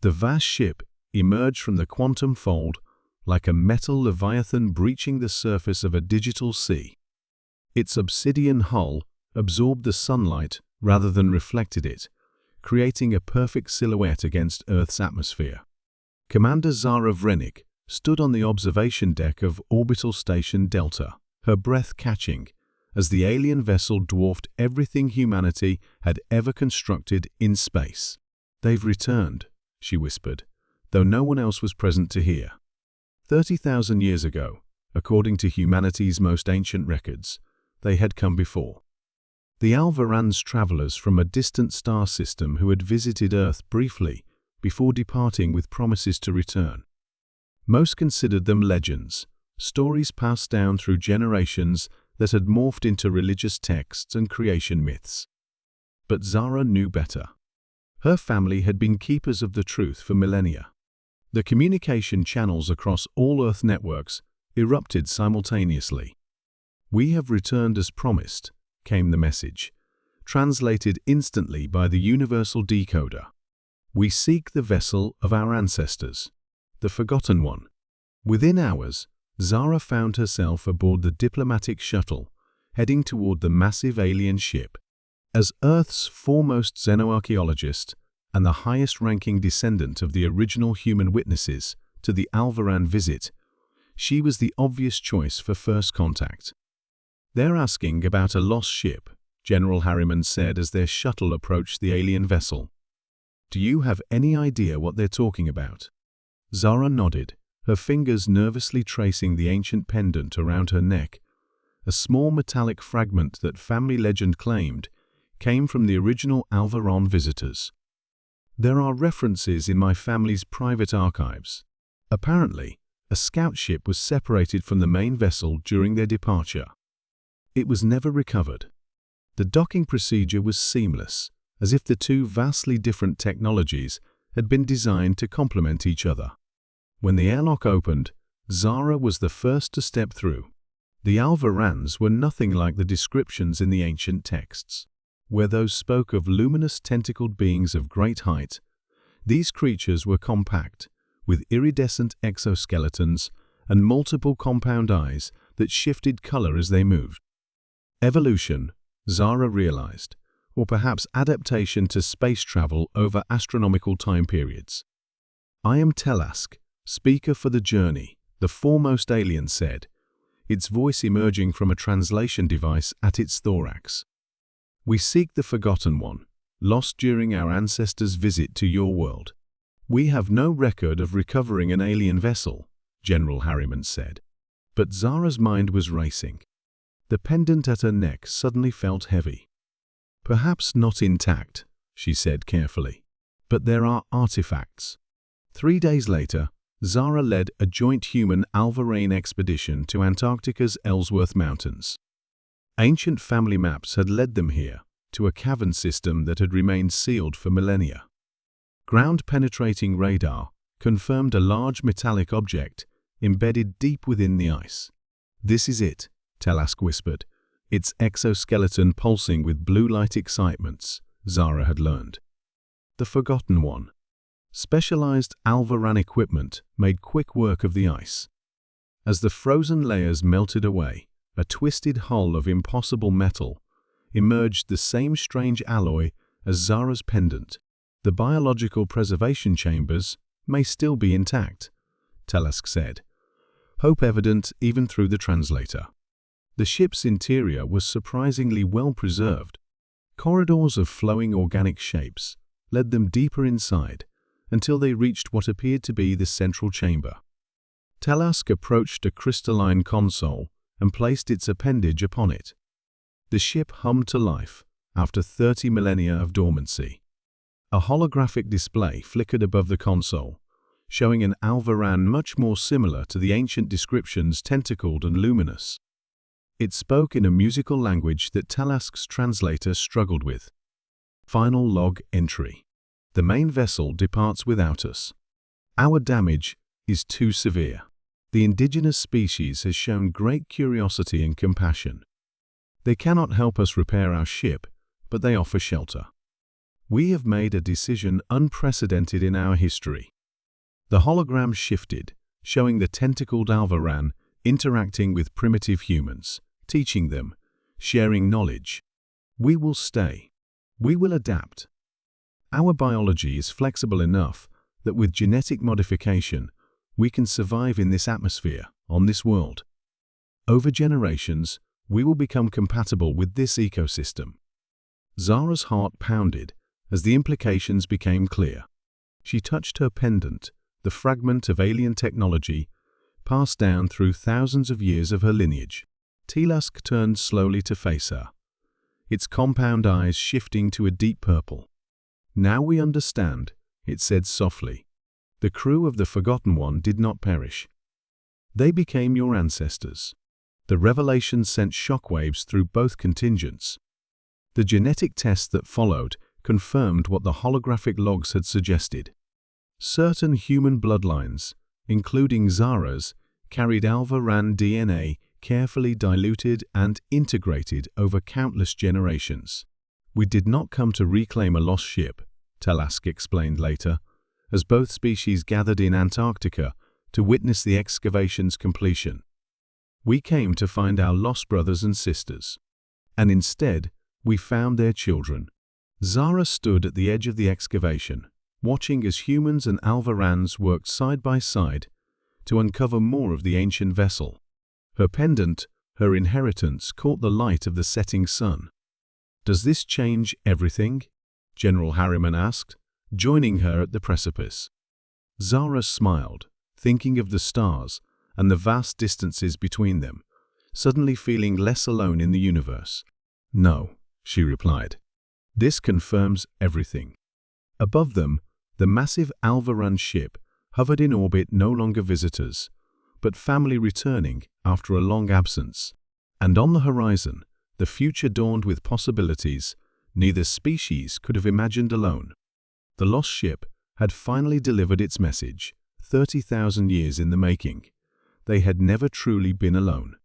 The vast ship emerged from the quantum fold like a metal leviathan breaching the surface of a digital sea. Its obsidian hull absorbed the sunlight rather than reflected it, creating a perfect silhouette against Earth's atmosphere. Commander Zara Vrenick stood on the observation deck of Orbital Station Delta, her breath catching, as the alien vessel dwarfed everything humanity had ever constructed in space. "They've returned," she whispered, though no one else was present to hear. 30,000 years ago, according to humanity's most ancient records, they had come before. The Alvarans, travelers from a distant star system who had visited Earth briefly before departing with promises to return. Most considered them legends, stories passed down through generations that had morphed into religious texts and creation myths. But Zara knew better. Her family had been keepers of the truth for millennia. The communication channels across all Earth networks erupted simultaneously. "We have returned as promised," came the message, translated instantly by the universal decoder. "We seek the vessel of our ancestors, the forgotten one." Within hours, Zara found herself aboard the diplomatic shuttle, heading toward the massive alien ship. As Earth's foremost xenoarchaeologist and the highest-ranking descendant of the original human witnesses to the Alvaran visit, she was the obvious choice for first contact. "They're asking about a lost ship," General Harriman said as their shuttle approached the alien vessel. "Do you have any idea what they're talking about?" Zara nodded, her fingers nervously tracing the ancient pendant around her neck. A small metallic fragment that family legend claimed came from the original Alvaran visitors. "There are references in my family's private archives. Apparently, a scout ship was separated from the main vessel during their departure. It was never recovered. The docking procedure was seamless, as if the two vastly different technologies had been designed to complement each other. When the airlock opened, Zara was the first to step through. The Alvarans were nothing like the descriptions in the ancient texts, where those spoke of luminous tentacled beings of great height. These creatures were compact, with iridescent exoskeletons and multiple compound eyes that shifted color as they moved. Evolution, Zara realized, or perhaps adaptation to space travel over astronomical time periods. "I am Telask, speaker for the journey," the foremost alien said, its voice emerging from a translation device at its thorax. "We seek the Forgotten One, lost during our ancestors' visit to your world. We have no record of recovering an alien vessel," General Harriman said. But Zara's mind was racing. The pendant at her neck suddenly felt heavy. "Perhaps not intact," she said carefully, "but there are artifacts." 3 days later, Zara led a joint human Alvarane expedition to Antarctica's Ellsworth Mountains. Ancient family maps had led them here, to a cavern system that had remained sealed for millennia. Ground-penetrating radar confirmed a large metallic object embedded deep within the ice. "This is it," Telask whispered, its exoskeleton pulsing with blue light excitements, Zara had learned. The Forgotten One. Specialized Alvaran equipment made quick work of the ice. As the frozen layers melted away, a twisted hull of impossible metal emerged, the same strange alloy as Zara's pendant. "The biological preservation chambers may still be intact," Telask said, hope evident even through the translator. The ship's interior was surprisingly well preserved. Corridors of flowing organic shapes led them deeper inside, until they reached what appeared to be the central chamber. Telask approached a crystalline console and placed its appendage upon it. The ship hummed to life after 30 millennia of dormancy. A holographic display flickered above the console, showing an Alvaran much more similar to the ancient descriptions, tentacled and luminous. It spoke in a musical language that Telask's translator struggled with. Final log entry. "The main vessel departs without us. Our damage is too severe. The indigenous species has shown great curiosity and compassion. They cannot help us repair our ship, but they offer shelter. We have made a decision unprecedented in our history. The hologram shifted, showing the tentacled Alvaran interacting with primitive humans, teaching them, sharing knowledge. We will stay. We will adapt. Our biology is flexible enough that with genetic modification, we can survive in this atmosphere, on this world. Over generations, we will become compatible with this ecosystem. Zara's heart pounded as the implications became clear. She touched her pendant, the fragment of alien technology passed down through thousands of years of her lineage. Tilask turned slowly to face her, its compound eyes shifting to a deep purple. "Now we understand," it said softly. "The crew of the Forgotten One did not perish. They became your ancestors." The revelation sent shockwaves through both contingents. The genetic test that followed confirmed what the holographic logs had suggested. Certain human bloodlines, including Zara's, carried Alvaran DNA carefully diluted and integrated over countless generations. "We did not come to reclaim a lost ship," Talask explained later, as both species gathered in Antarctica to witness the excavation's completion. "We came to find our lost brothers and sisters. And instead, we found their children." Zara stood at the edge of the excavation, watching as humans and Alvarans worked side by side to uncover more of the ancient vessel. Her pendant, her inheritance, caught the light of the setting sun. "Does this change everything?" General Harriman asked, joining her at the precipice. Zara smiled, thinking of the stars and the vast distances between them, suddenly feeling less alone in the universe. "No," she replied. "This confirms everything." Above them, the massive Alvaran ship hovered in orbit, no longer visitors, but family returning after a long absence. And on the horizon, the future dawned with possibilities neither species could have imagined alone. The lost ship had finally delivered its message, 30,000 years in the making. They had never truly been alone.